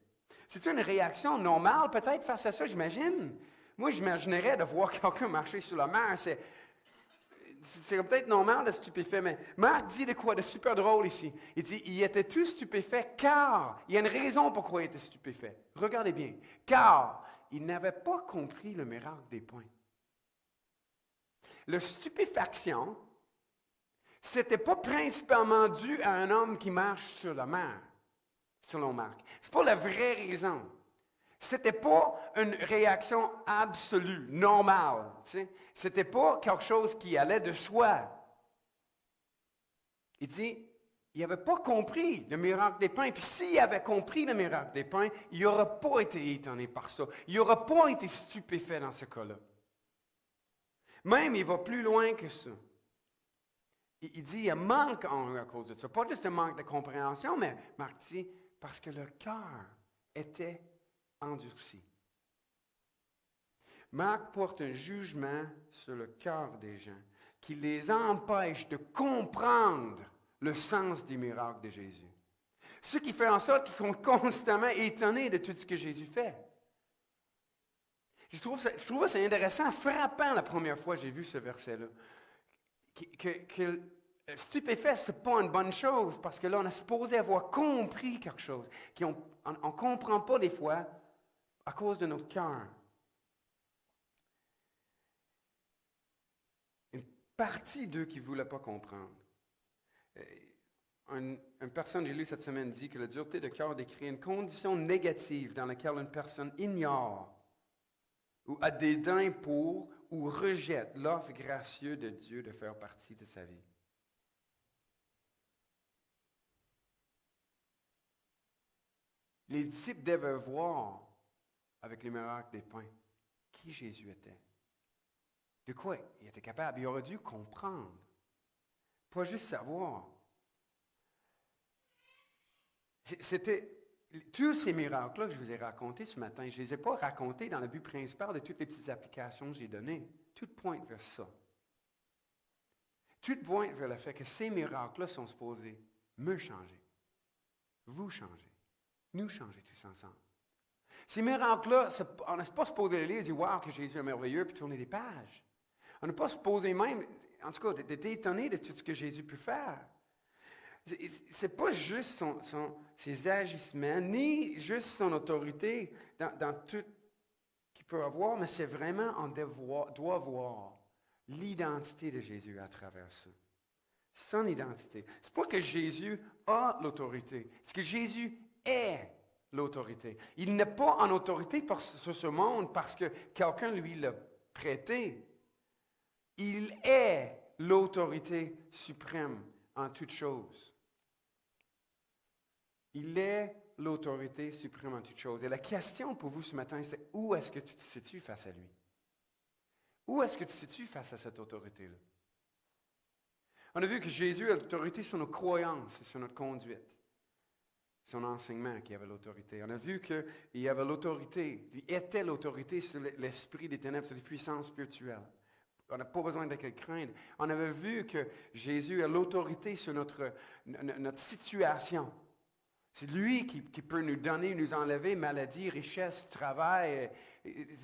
C'est une réaction normale, peut-être, face à ça, j'imagine. Moi, j'imaginerais de voir quelqu'un marcher sur la mer. C'est peut-être normal d'être stupéfait, mais Marc dit de quoi de super drôle ici. Il dit, il était tout stupéfait car, il y a une raison pourquoi il était stupéfait. Regardez bien. Car, il n'avait pas compris le miracle des pains. La stupéfaction, c'était pas principalement dû à un homme qui marche sur la mer, selon Marc. C'est pas la vraie raison. C'était pas une réaction absolue, normale. C'était pas quelque chose qui allait de soi. Il dit, il n'avait pas compris le miracle des pains. Puis s'il avait compris le miracle des pains, il n'aurait pas été étonné par ça. Il n'aurait pas été stupéfait dans ce cas-là. Même, il va plus loin que ça. il dit, il y a manque en eux à cause de ça. Pas juste un manque de compréhension, mais Marc dit, parce que leur cœur était endurci. Marc porte un jugement sur le cœur des gens qui les empêche de comprendre le sens des miracles de Jésus. Ce qui fait en sorte qu'ils sont constamment étonnés de tout ce que Jésus fait. Je trouve ça intéressant, frappant la première fois que j'ai vu ce verset-là. Que stupéfait, ce n'est pas une bonne chose, parce que là, on est supposé avoir compris quelque chose. On ne comprend pas des fois à cause de notre cœur. Une partie d'eux qui ne voulaient pas comprendre. Une personne, j'ai lu cette semaine, dit que la dureté de cœur décrit une condition négative dans laquelle une personne ignore ou a dédain pour ou rejette l'offre gracieuse de Dieu de faire partie de sa vie. Les disciples devaient voir, avec les miracles des pains, qui Jésus était. De quoi il était capable? Il aurait dû comprendre. Pas juste savoir. C'était tous ces miracles-là que je vous ai racontés ce matin, je ne les ai pas racontés dans le but principal de toutes les petites applications que j'ai données. Tout pointe vers ça. Tout pointe vers le fait que ces miracles-là sont supposés me changer, vous changer, nous changer tous ensemble. Ces miracles-là, on n'est pas supposé les lire et dire « Wow, que Jésus est merveilleux » puis tourner des pages. On n'est pas supposé même, en tout cas, d'être étonné de tout ce que Jésus peut faire. Ce n'est pas juste ses agissements, ni juste son autorité dans tout qu'il peut avoir, mais c'est vraiment, on doit voir l'identité de Jésus à travers ça. Son identité. Ce n'est pas que Jésus a l'autorité, c'est que Jésus est l'autorité. Il n'est pas en autorité sur ce monde parce que quelqu'un lui l'a prêté. Il est l'autorité suprême en toutes choses. Il est l'autorité suprême en toutes choses. Et la question pour vous ce matin, c'est où est-ce que tu te situes face à lui? Où est-ce que tu te situes face à cette autorité-là? On a vu que Jésus a l'autorité sur nos croyances et sur notre conduite. Son enseignement qui avait l'autorité. On a vu qu'il avait l'autorité, il était l'autorité sur l'esprit des ténèbres, sur les puissances spirituelles. On n'a pas besoin de craindre. On avait vu que Jésus a l'autorité sur notre situation. C'est lui qui peut nous donner, nous enlever maladie, richesse, travail,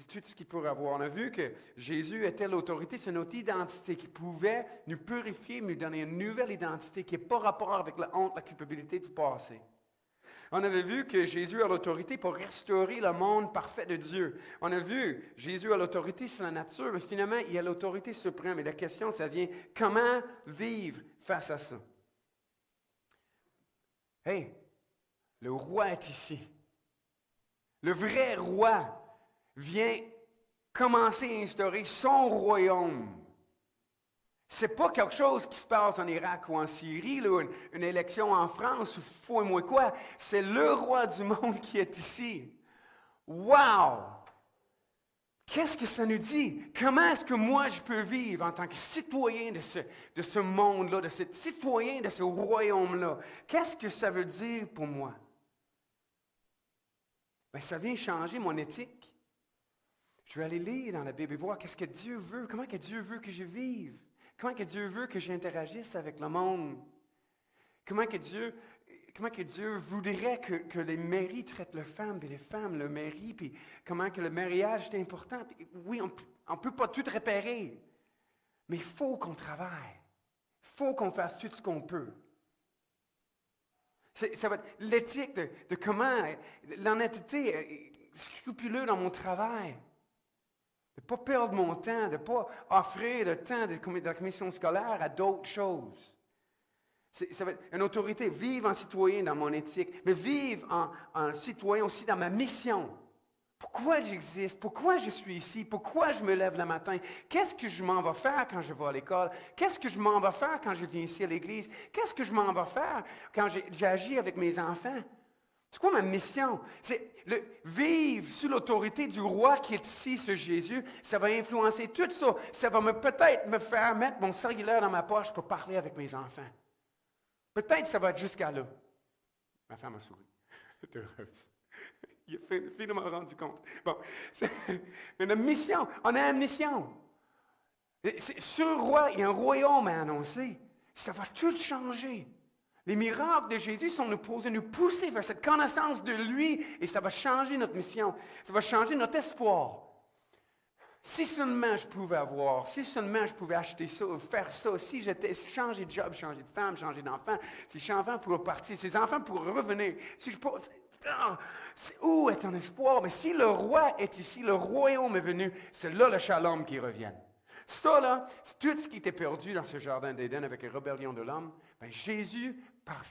tout ce qu'il pourrait avoir. On a vu que Jésus était l'autorité sur notre identité, qui pouvait nous purifier, nous donner une nouvelle identité qui n'a pas rapport avec la honte, la culpabilité du passé. On avait vu que Jésus a l'autorité pour restaurer le monde parfait de Dieu. On a vu Jésus a l'autorité sur la nature, mais finalement, il a l'autorité suprême. Et la question, ça vient, comment vivre face à ça? Hey! Le roi est ici. Le vrai roi vient commencer à instaurer son royaume. Ce n'est pas quelque chose qui se passe en Irak ou en Syrie, là, une élection en France ou faut moi quoi. C'est le roi du monde qui est ici. Wow! Qu'est-ce que ça nous dit? Comment est-ce que moi je peux vivre en tant que citoyen de ce monde-là, de ce citoyen de ce royaume-là? Qu'est-ce que ça veut dire pour moi? Bien, ça vient changer mon éthique. Je vais aller lire dans la Bible et voir qu'est-ce que Dieu veut, comment que Dieu veut que je vive, comment que Dieu veut que j'interagisse avec le monde, comment que Dieu voudrait que les maris traitent les femmes, et les femmes le mari, puis comment que le mariage est important. Puis, oui, on ne peut pas tout réparer, mais il faut qu'on travaille, il faut qu'on fasse tout ce qu'on peut. Ça va être l'éthique de comment, l'honnêteté, scrupuleux dans mon travail. De ne pas perdre mon temps, de ne pas offrir le temps de la commission scolaire à d'autres choses. Ça va être une autorité, vivre en citoyen dans mon éthique, mais vivre en citoyen aussi dans ma mission. Pourquoi j'existe? Pourquoi je suis ici? Pourquoi je me lève le matin? Qu'est-ce que je m'en vais faire quand je vais à l'école? Qu'est-ce que je m'en vais faire quand je viens ici à l'église? Qu'est-ce que je m'en vais faire quand j'agis avec mes enfants? C'est quoi ma mission? C'est vivre sous l'autorité du roi qui est ici, ce Jésus. Ça va influencer tout ça. Ça va peut-être me faire mettre mon cellulaire dans ma poche pour parler avec mes enfants. Peut-être ça va être jusqu'à là. Ma femme a souri. Elle est heureuse. Il a finalement rendu compte. Bon, mais notre mission, on a une mission. Ce roi, il y a un royaume à annoncer. Ça va tout changer. Les miracles de Jésus sont nous pousser vers cette connaissance de lui et ça va changer notre mission. Ça va changer notre espoir. Si seulement je pouvais avoir, si seulement je pouvais acheter ça ou faire ça, si j'étais changer de job, changer de femme, changer d'enfant, si les enfants pourraient partir, si les enfants pourraient revenir, si je pourrais, où est ton espoir? Mais si le roi est ici, le royaume est venu, c'est là le shalom qui revient. Ça, là, c'est tout ce qui était perdu dans ce jardin d'Éden avec la rébellion de l'homme. Bien, Jésus, par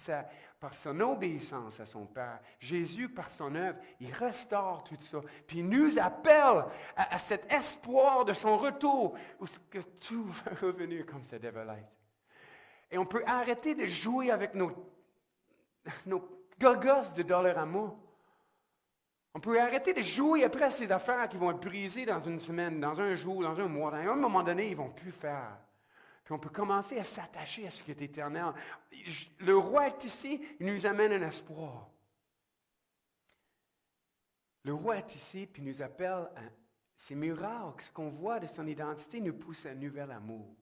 son obéissance à son Père, Jésus, par son œuvre, il restaure tout ça. Puis il nous appelle à cet espoir de son retour, où que tout va revenir comme ça devait l'être. Et on peut arrêter de jouer avec nos gogos de Dollarama. On peut arrêter de jouer après ces affaires qui vont être brisées dans une semaine, dans un jour, dans un mois. À un moment donné, ils ne vont plus faire. Puis on peut commencer à s'attacher à ce qui est éternel. Le roi est ici, il nous amène un espoir. Le roi est ici, puis il nous appelle à ces miracles. Ce qu'on voit de son identité nous pousse à un nouvel amour.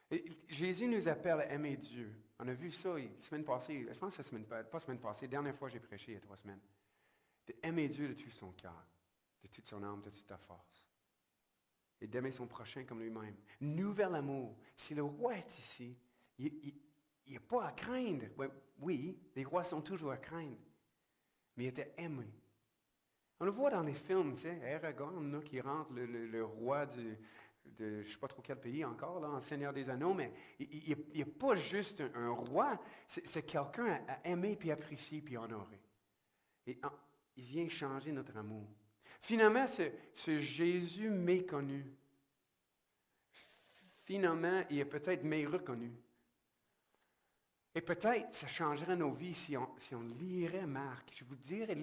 Et Jésus nous appelle à aimer Dieu. On a vu ça la semaine passée, je pense que pas semaine passée, dernière fois que j'ai prêché il y a 3 semaines. D'aimer Dieu de tout son cœur, de toute son âme, de toute ta force. Et d'aimer son prochain comme lui-même. Nouvel amour. Si le roi est ici, il n'y a pas à craindre. Oui, les rois sont toujours à craindre. Mais il était aimé. On le voit dans les films, tu sais, Aragorn, qui rentre, le roi de je ne sais pas trop quel pays encore, là, en Seigneur des Anneaux, mais il n'y a pas juste un roi, c'est quelqu'un à aimer, puis apprécier, puis honorer. Et il vient changer notre amour. Finalement, ce Jésus méconnu, finalement, il est peut-être méreconnu. Et peut-être ça changerait nos vies si on lirait Marc. Je vous dirais,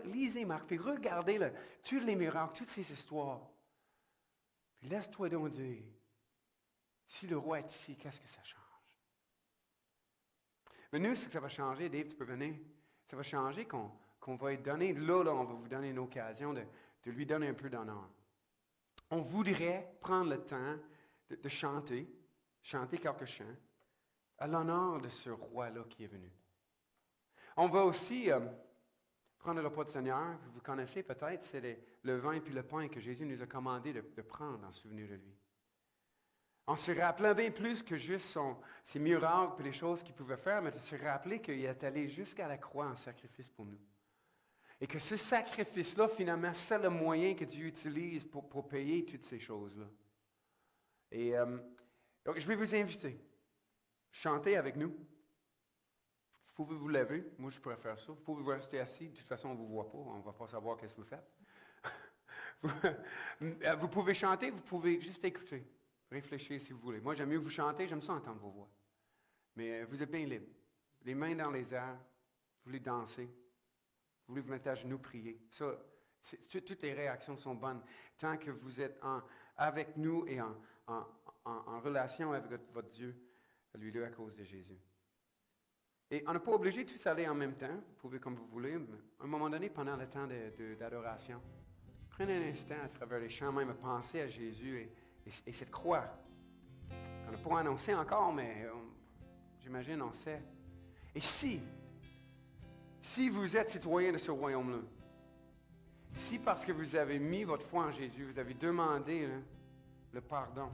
lisez Marc, puis regardez tous les miracles, toutes ces histoires. Puis laisse-toi donc dire, si le roi est ici, qu'est-ce que ça change? Mais nous, ce que ça va changer, Dave, tu peux venir, ça va changer qu'on va être donné, là, on va vous donner une occasion de lui donner un peu d'honneur. On voudrait prendre le temps de chanter quelques chants, à l'honneur de ce roi-là qui est venu. On va aussi prendre le repas du Seigneur. Vous connaissez peut-être, c'est le vin et puis le pain que Jésus nous a commandé de prendre en souvenir de lui. On se rappelait bien plus que juste ses miracles et les choses qu'il pouvait faire, mais de se rappeler qu'il est allé jusqu'à la croix en sacrifice pour nous. Et que ce sacrifice-là, finalement, c'est le moyen que Dieu utilise pour payer toutes ces choses-là. Et donc, je vais vous inviter. Chantez avec nous. Vous pouvez vous lever. Moi, je pourrais faire ça. Vous pouvez rester assis. De toute façon, on ne vous voit pas. On ne va pas savoir qu'est-ce que vous faites. Vous pouvez chanter. Vous pouvez juste écouter. Réfléchir si vous voulez. Moi, j'aime mieux vous chanter. J'aime ça entendre vos voix. Mais vous êtes bien libre. Les mains dans les airs. Vous voulez danser. Vous voulez vous mettre à genoux, prier. Ça, toutes les réactions sont bonnes. Tant que vous êtes avec nous et en relation avec votre Dieu, lui à cause de Jésus. Et on n'est pas obligé de tous aller en même temps. Vous pouvez comme vous voulez. Mais à un moment donné, pendant le temps d'adoration, prenez un instant à travers les chants, même à penser à Jésus et cette croix qu'on n'a pas annoncée encore, mais j'imagine on sait. Et si vous êtes citoyen de ce royaume-là, si parce que vous avez mis votre foi en Jésus, vous avez demandé le pardon,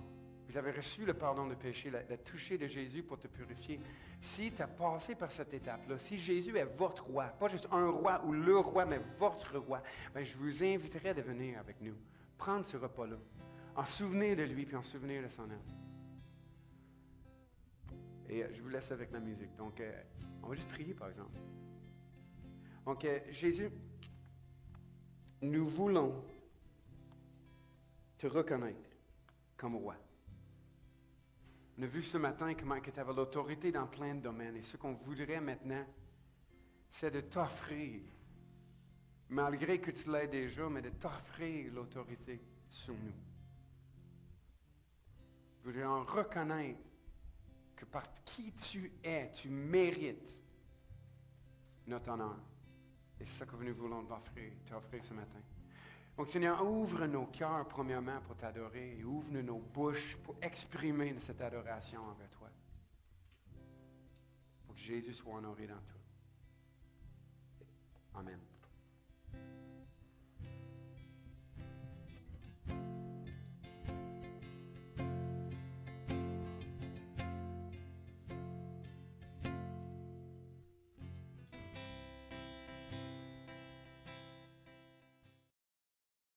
vous avez reçu le pardon de péché, le toucher de Jésus pour te purifier. Si tu as passé par cette étape-là, si Jésus est votre roi, pas juste un roi ou le roi, mais votre roi, bien, je vous inviterai de venir avec nous, prendre ce repas-là, en souvenir de lui, puis en souvenir de son œuvre. Et je vous laisse avec la musique. Donc, on va juste prier, par exemple. Donc, Jésus, nous voulons te reconnaître comme roi. On a vu ce matin comment tu avais l'autorité dans plein de domaines. Et ce qu'on voudrait maintenant, c'est de t'offrir, malgré que tu l'aies déjà, mais de t'offrir l'autorité sur nous. Nous voudrions reconnaître que par qui tu es, tu mérites notre honneur. Et c'est ça que nous voulons t'offrir ce matin. Donc, Seigneur, ouvre nos cœurs premièrement pour t'adorer et ouvre nos bouches pour exprimer cette adoration envers toi. Pour que Jésus soit honoré dans tout. Amen.